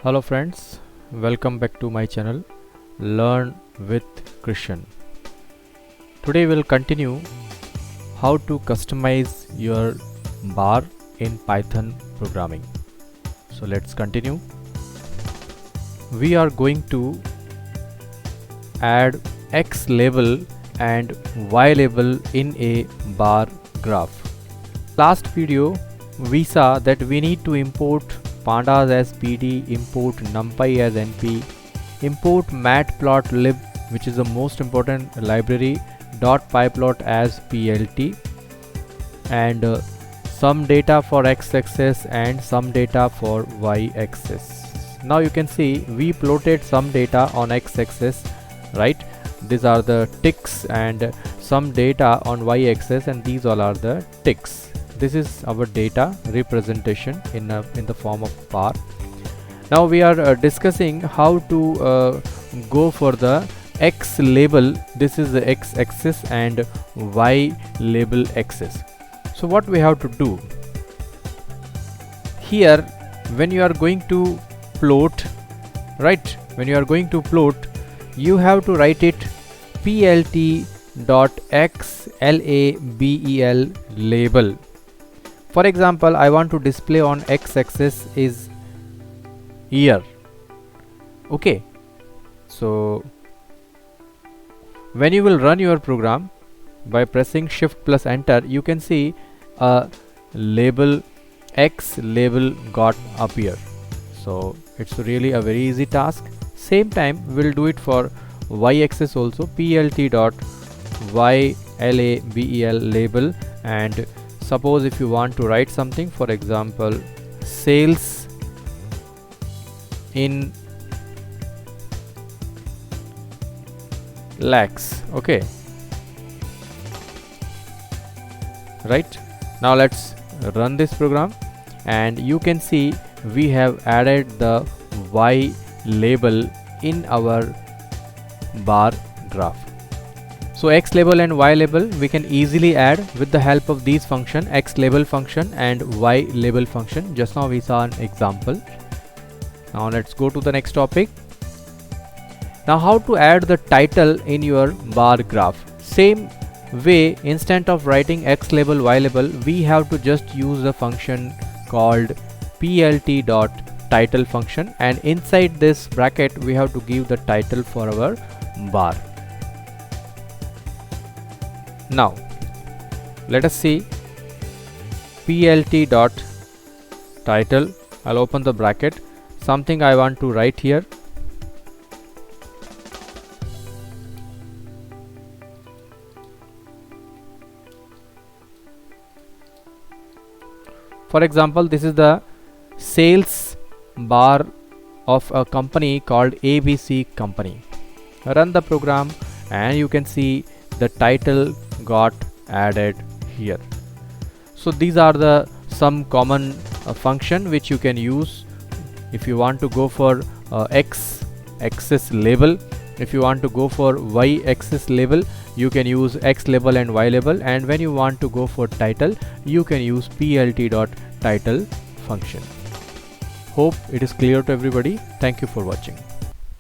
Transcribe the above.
Hello friends, welcome back to my channel Learn with Christian. Today we'll continue how to customize your bar in Python programming. So let's continue. We are going to add X label and Y label in a bar graph. Last video we saw that we need to import pandas as pd, import numpy as np, import matplotlib, which is the most important library, .pyplot as plt, and some data for x-axis and some data for y-axis. Now you can see we plotted some data on x-axis, right? These are the ticks, and some data on y-axis, and these all are the ticks. This is our data representation in the form of bar. Now we are discussing how to go for the X label. This is the X axis and Y label axis. So what we have to do here, when you are going to plot, right? When you are going to plot, you have to write it plt.xlabel label. For example, I want to display on x-axis is year. Okay, so when you will run your program by pressing shift plus enter, you can see a label X label got appear. So it's really a very easy task. Same time we'll do it for y-axis also, plt.ylabel label. And suppose if you want to write something, for example, sales in lakhs. Okay, right? Now let's run this program, and you can see we have added the Y label in our bar graph. So X label and Y label we can easily add with the help of these function, X label function and Y label function. Just now we saw an example. Now let's go to the next topic. Now how to add the title in your bar graph. Same way, instead of writing X label, Y label, we have to just use a function called plt.title function, and inside this bracket we have to give the title for our bar. Now let us see plt.title. I'll open the bracket. Something I want to write here. For example, this is the sales bar of a company called ABC company. Run the program and you can see the title got added here. So these are the some common function which you can use if you want to go for X axis label. If you want to go for Y axis label, you can use X label and Y label, and when you want to go for title, you can use plt.title function. Hope it is clear to everybody. Thank you for watching.